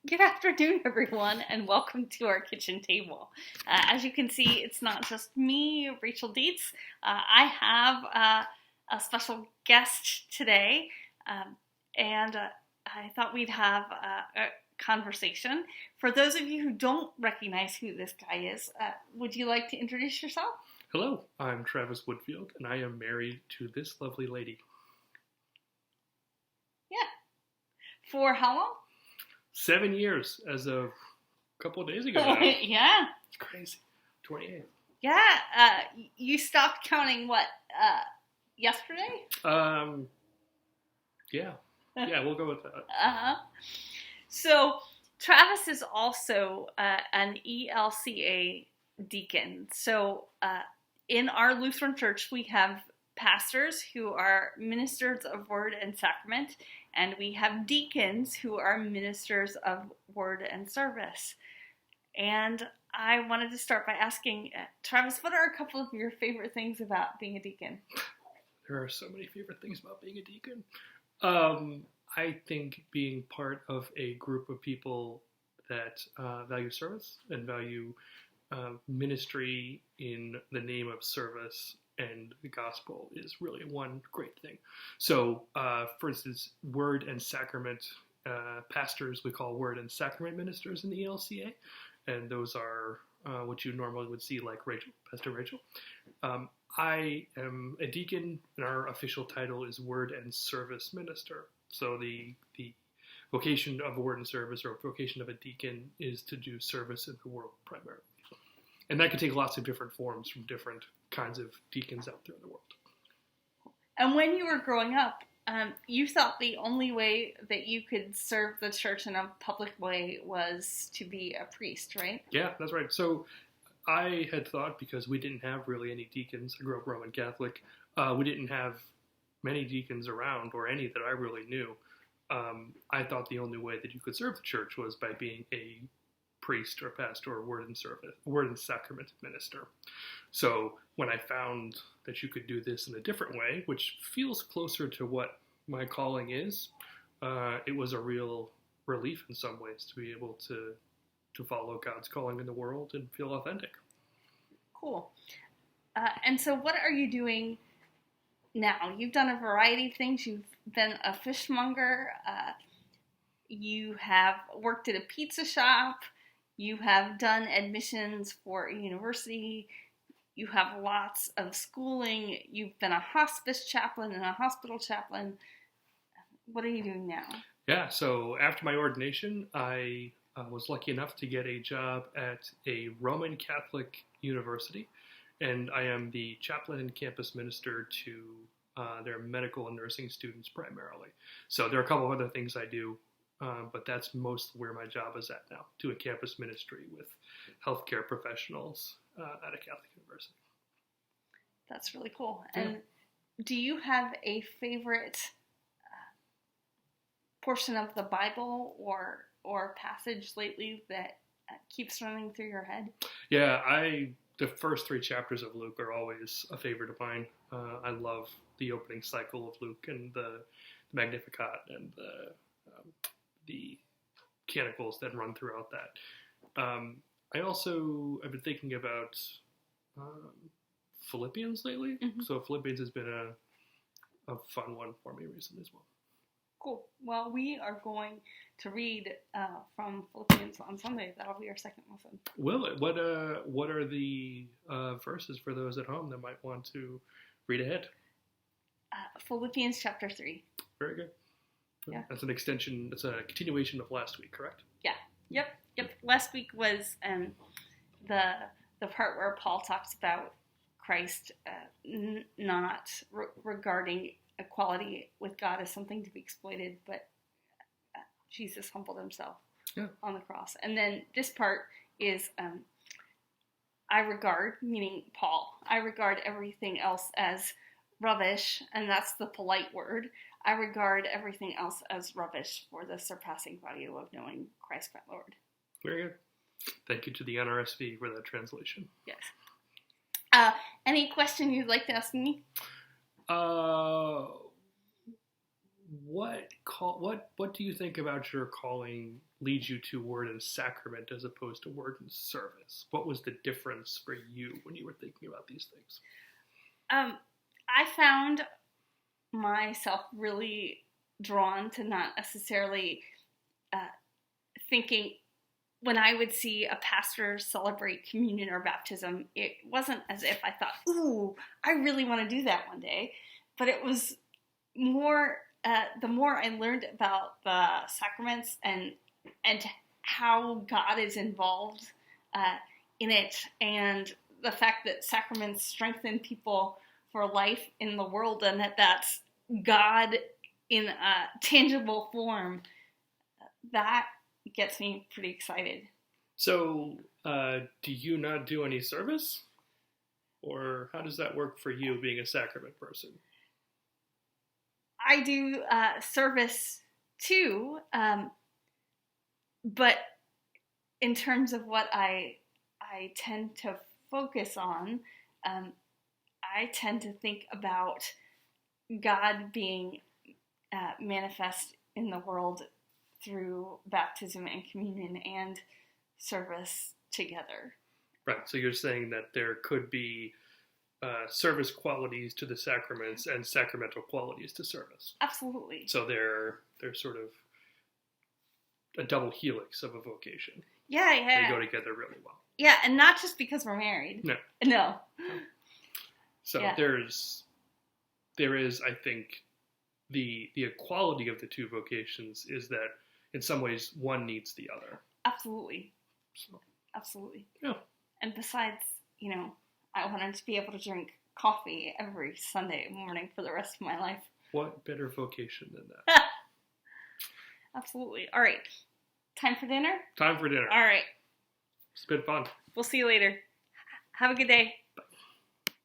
Good afternoon, everyone, and welcome to our kitchen table. As you can see, it's not just me, Rachel Dietz. I have a special guest today, and I thought we'd have a conversation. For those of you who don't recognize who this guy is, would you like to introduce yourself? Hello, I'm Travis Woodfield, and I am married to this lovely lady. Yeah. For how long? 7 years as of a couple of days ago now. Yeah. It's crazy. 28. Yeah. You stopped counting, what, yesterday? Yeah. Yeah, we'll go with that. Uh-huh. So, Travis is also an ELCA deacon. So, in our Lutheran church, we have pastors who are ministers of word and sacrament, and we have deacons who are ministers of word and service. And I wanted to start by asking, Travis, what are a couple of your favorite things about being a deacon? There are so many favorite things about being a deacon. I think being part of a group of people that value service and value ministry in the name of service and the gospel is really one great thing. So, for instance, word and sacrament pastors we call word and sacrament ministers in the ELCA, and those are what you normally would see like Rachel, Pastor Rachel. I am a deacon, and our official title is word and service minister. So the vocation of a word and service, or vocation of a deacon, is to do service in the world primarily. And that can take lots of different forms from different kinds of deacons out there in the world. And when you were growing up, you thought the only way that you could serve the church in a public way was to be a priest, right? Yeah, that's right. So I had thought, because we didn't have really any deacons, I grew up Roman Catholic, we didn't have many deacons around, or any that I really knew. I thought the only way that you could serve the church was by being a priest or pastor or word and sacrament minister. So when I found that you could do this in a different way, which feels closer to what my calling is, it was a real relief in some ways to be able to follow God's calling in the world and feel authentic. Cool. And so what are you doing now? You've done a variety of things. You've been a fishmonger. You have worked at a pizza shop. You have done admissions for a university. You have lots of schooling. You've been a hospice chaplain and a hospital chaplain. What are you doing now? Yeah, so after my ordination, I was lucky enough to get a job at a Roman Catholic university, and I am the chaplain and campus minister to their medical and nursing students primarily. So there are a couple of other things I do, but that's most where my job is at now, to a campus ministry with healthcare professionals at a Catholic university. That's really cool. And do you have a favorite portion of the Bible or passage lately that keeps running through your head? Yeah, the first 3 chapters of Luke are always a favorite of mine. I love the opening cycle of Luke and the Magnificat and the canticles that run throughout that. I've been thinking about Philippians lately. Mm-hmm. So Philippians has been a fun one for me recently as well. Cool. Well, we are going to read from Philippians on Sunday. That'll be our second lesson. Will it? What are the verses for those at home that might want to read ahead? Philippians chapter 3. Very good. Yeah. That's an extension. That's a continuation of last week, correct? Yeah. Yep. Last week was the part where Paul talks about Christ not regarding equality with God as something to be exploited, but Jesus humbled himself on the cross. And then this part is I regard, meaning Paul, I regard everything else as rubbish, and that's the polite word. I regard everything else as rubbish for the surpassing value of knowing Christ my Lord. Very good. Thank you to the NRSV for that translation. Yes. Any question you'd like to ask me? What do you think about your calling lead you to word and sacrament as opposed to word and service? What was the difference for you when you were thinking about these things? I found myself really drawn to not necessarily thinking, when I would see a pastor celebrate communion or baptism, it wasn't as if I thought, ooh, I really want to do that one day. But it was more, the more I learned about the sacraments and how God is involved in it, and the fact that sacraments strengthen people for life in the world, and that's God in a tangible form, that gets me pretty excited. So, do you not do any service? Or how does that work for you, being a sacrament person? I do service too, but in terms of what I tend to focus on, I tend to think about God being manifest in the world through baptism and communion and service together. Right, so you're saying that there could be service qualities to the sacraments and sacramental qualities to service. Absolutely. So they're sort of a double helix of a vocation. Yeah. They go together really well. Yeah, and not just because we're married. No. So there is, I think, the equality of the two vocations is that in some ways one needs the other. Absolutely. So. Absolutely. Yeah. And besides, I wanted to be able to drink coffee every Sunday morning for the rest of my life. What better vocation than that? Absolutely. All right. Time for dinner? Time for dinner. All right. It's been fun. We'll see you later. Have a good day.